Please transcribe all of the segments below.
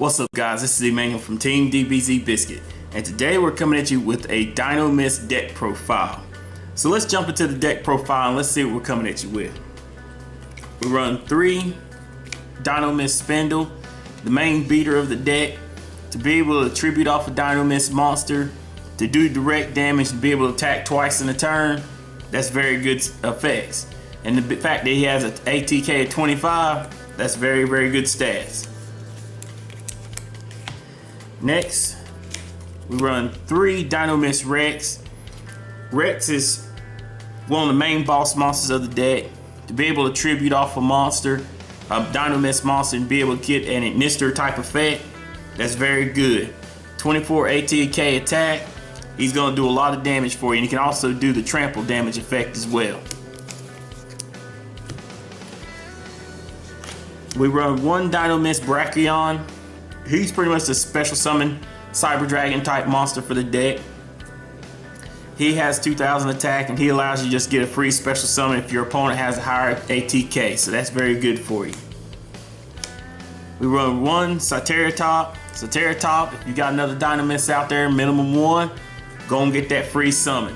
What's up guys, this is Emmanuel from Team DBZ Biscuit, and today we're coming at you with a Dinomst deck profile. So let's jump into the deck profile and let's see what we're coming at you with. We run 3 Dinomst Spindle, the main beater of the deck, to be able to tribute off a Dinomst monster, to do direct damage, to be able to attack twice in a turn. That's very good effects. And the fact that he has an ATK of 25, that's very good stats. Next, we run 3 Dinomst Rex. Rex is one of the main boss monsters of the deck. To be able to tribute off a monster, a Dinomst monster, and be able to get an Ignister type effect, that's very good. 24 ATK attack, he's going to do a lot of damage for you, and he can also do the trample damage effect as well. We run 1 Dinomst Brachion. He's pretty much a special summon Cyber Dragon type monster for the deck. He has 2000 attack, and he allows you to just get a free special summon if your opponent has a higher ATK, so that's very good for you. We run 1 Cyteratop. Cyteratop, if you got another Dinomst out there, minimum 1, go and get that free summon.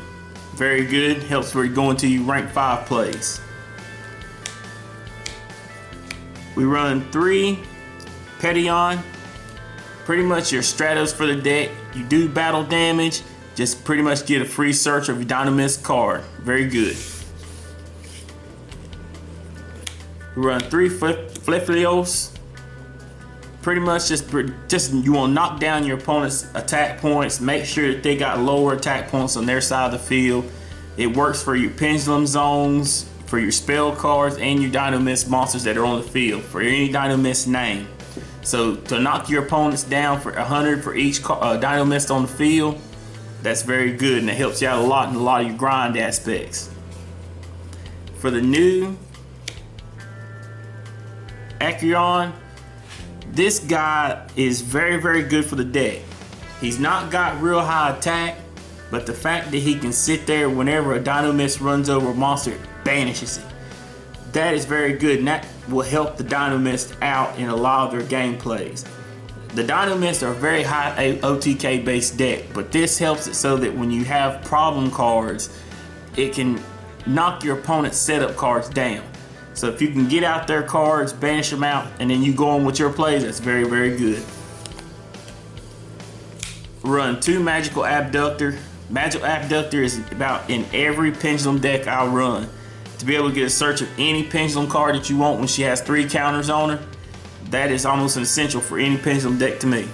Very good, helps for going to your rank 5 plays. We run 3 Petion. Pretty much your Stratos for the deck. You do battle damage, just pretty much get a free search of your Dinomst card. Very good. We run 3 Fleflios. Pretty much just you want to knock down your opponent's attack points. Make sure that they got lower attack points on their side of the field. It works for your pendulum zones, for your spell cards, and your Dinomst monsters that are on the field, for any Dinomst name. So to knock your opponents down for 100 for each Dinomst on the field, that's very good, and it helps you out a lot in a lot of your grind aspects. For the new Acheron, this guy is very good for the deck. He's not got real high attack, but the fact that he can sit there whenever a Dinomst runs over a monster, it banishes it. That is very good, and that will help the Dinomst out in a lot of their gameplays. The Dinomst are a very high OTK based deck, but this helps it so that when you have problem cards, it can knock your opponent's setup cards down. So if you can get out their cards, banish them out, and then you go on with your plays, that's very good. Run 2 Magical Abductor. Magical Abductor is about in every Pendulum deck I run. To be able to get a search of any Pendulum card that you want when she has 3 counters on her, that is almost an essential for any Pendulum deck to me.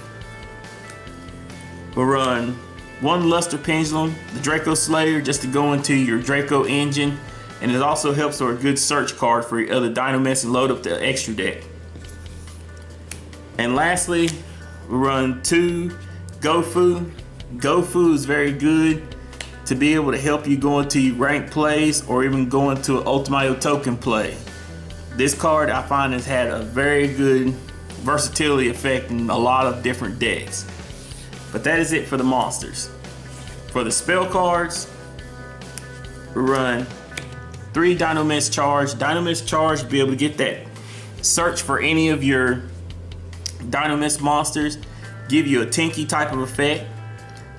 We'll run 1 Luster Pendulum, the Draco Slayer, just to go into your Draco engine, and it also helps for a good search card for your other Dinomst and load up the extra deck. And lastly, we run 2 Gofu. Gofu is very good to be able to help you go into your rank plays or even go into an Ultimato token play. This card I find has had a very good versatility effect in a lot of different decks. But that is it for the monsters. For the spell cards, we run 3 Dinomst Charge. Dinomst Charge to be able to get that search for any of your Dinomst monsters, give you a Tinky type of effect.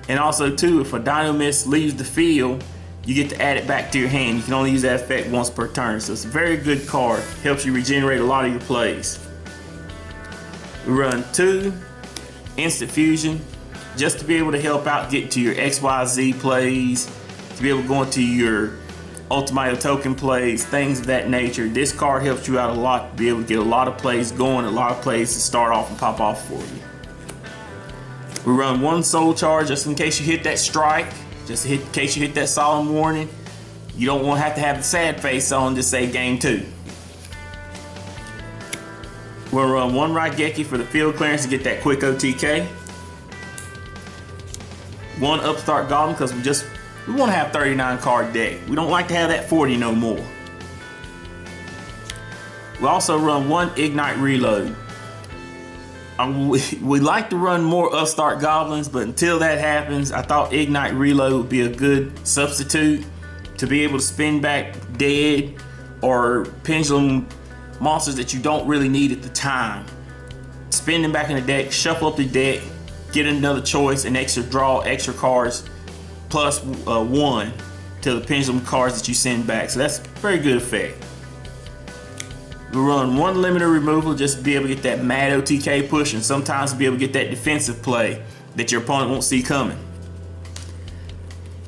And also too, if a Dinomst leaves the field, you get to add it back to your hand. You can only use that effect once per turn. So it's a very good card. Helps you regenerate a lot of your plays. We run 2 Instant Fusion, just to be able to help out get to your XYZ plays, to be able to go into your Ultimato token plays, things of that nature. This card helps you out a lot to be able to get a lot of plays going, a lot of plays to start off and pop off for you. We run 1 Soul Charge just in case you hit that strike, just in case you hit that solemn warning. You don't want to have the sad face on to say game 2. We'll run 1 Raigeki for the field clearance to get that quick OTK. 1 Upstart Goblin because we want to have 39 card deck. We don't like to have that 40 no more. We also run 1 Ignite Reload. We like to run more Upstart Goblins, but until that happens, I thought Ignite Reload would be a good substitute to be able to spin back dead or pendulum monsters that you don't really need at the time. spin them back in the deck, shuffle up the deck, get another choice, an extra draw, extra cards, plus 1 to the pendulum cards that you send back. So that's a very good effect. We run 1 limiter removal just to be able to get that mad OTK push, and sometimes to be able to get that defensive play that your opponent won't see coming.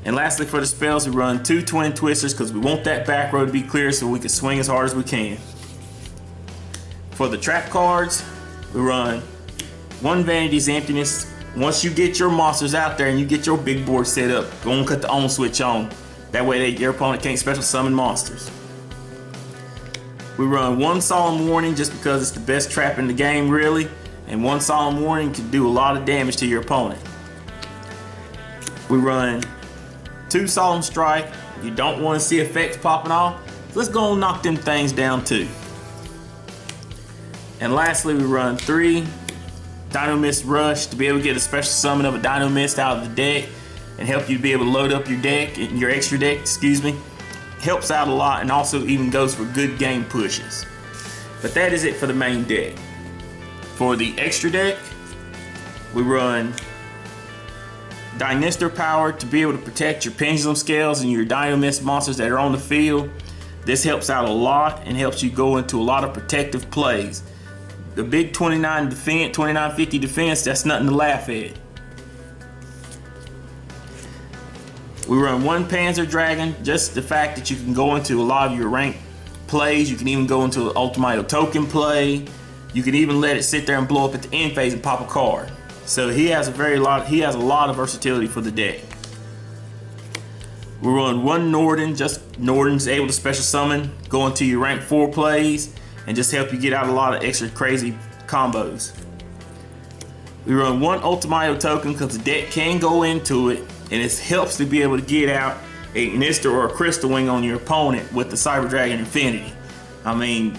And lastly, for the spells, we run 2 twin twisters because we want that back row to be clear so we can swing as hard as we can. For the trap cards, we run 1 Vanity's Emptiness. Once you get your monsters out there and you get your big board set up, go and cut the on switch on. That way your opponent can't special summon monsters. We run 1 Solemn Warning just because it's the best trap in the game, really. And 1 Solemn Warning can do a lot of damage to your opponent. We run 2 Solemn Strike. You don't want to see effects popping off. So let's go and knock them things down too. And lastly, we run 3 Dinomst Rush to be able to get a special summon of a Dinomst out of the deck and help you to be able to load up your deck, your extra deck, excuse me. Helps out a lot and also even goes for good game pushes. But that is it for the main deck. For the extra deck, we run Dinister Power to be able to protect your Pendulum Scales and your Dinomst monsters that are on the field. This helps out a lot and helps you go into a lot of protective plays. The big 2950 defense, that's nothing to laugh at. We run 1 Panzer Dragon, just the fact that you can go into a lot of your ranked plays. You can even go into an Ultimate Token play. You can even let it sit there and blow up at the end phase and pop a card. So he has a lot of versatility for the deck. We run 1 Norden, just Norden's able to special summon, go into your rank 4 plays, and just help you get out a lot of extra crazy combos. We run 1 Ultimate Token because the deck can go into it, and it helps to be able to get out a Nister or a Crystal Wing on your opponent with the Cyber Dragon Infinity. I mean,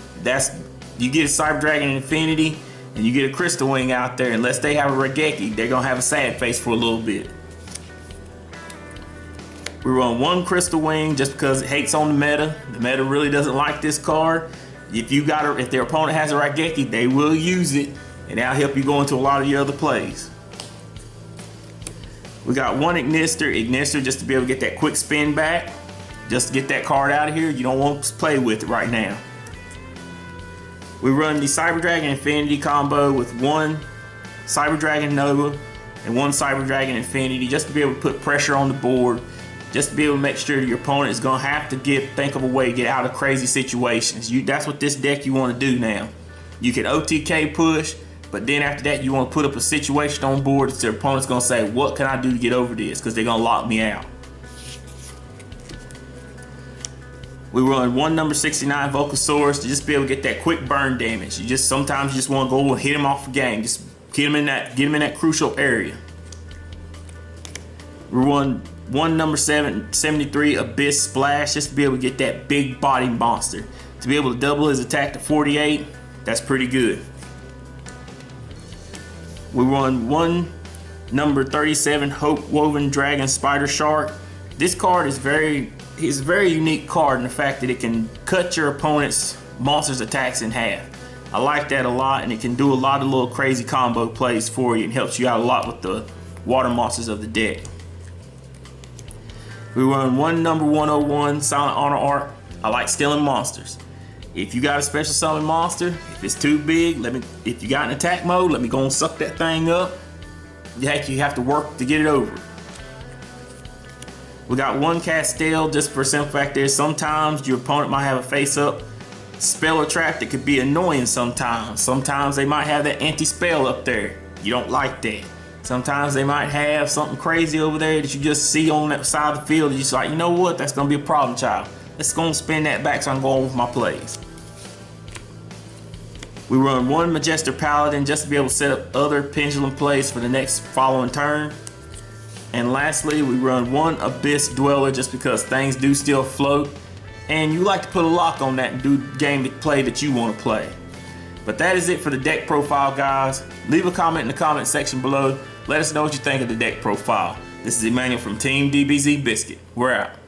you get a Cyber Dragon Infinity and you get a Crystal Wing out there, unless they have a Raigeki, they're gonna have a sad face for a little bit. We run 1 Crystal Wing just because it hates on the meta. The meta really doesn't like this card. If their opponent has a Raigeki, they will use it, and that'll help you go into a lot of your other plays. We got 1 Ignister just to be able to get that quick spin back, just to get that card out of here. You don't want to play with it right now. We run the Cyber Dragon Infinity combo with 1 Cyber Dragon Nova and 1 Cyber Dragon Infinity just to be able to put pressure on the board, just to be able to make sure that your opponent is going to have to think of a way to get out of crazy situations. That's what this deck you want to do now. You can OTK push, but then after that you want to put up a situation on board that your opponent's going to say, what can I do to get over this? Because they're going to lock me out. We run 1 number 69 Volcasaurus to just be able to get that quick burn damage. Sometimes you just want to go and hit him off the game. Just get him in that crucial area. We run 1 number 73 Abyss Splash just to be able to get that big body monster. To be able to double his attack to 48, that's pretty good. We run 1 number 37 Hope Woven Dragon Spider Shark. This card is a very unique card in the fact that it can cut your opponent's monster's attacks in half. I like that a lot, and it can do a lot of little crazy combo plays for you and helps you out a lot with the water monsters of the deck. We run 1 number 101 Silent Honor Arc. I like stealing monsters. If you got a special summon monster, if it's too big, if you got an attack mode, let me go and suck that thing up. Heck, you have to work to get it over. We got 1 Castell just for simple fact there. Sometimes your opponent might have a face-up spell or trap that could be annoying sometimes. Sometimes they might have that anti-spell up there. You don't like that. Sometimes they might have something crazy over there that you just see on that side of the field. You're just like, you know what? That's going to be a problem, child. Let's go and spin that back so I'm going with my plays. We run 1 Majester Paladin just to be able to set up other pendulum plays for the next following turn. And lastly, we run 1 Abyss Dweller just because things do still float. And you like to put a lock on that and do game play that you want to play. But that is it for the deck profile, guys. Leave a comment in the comment section below. Let us know what you think of the deck profile. This is Emmanuel from Team DBZ Biscuit. We're out.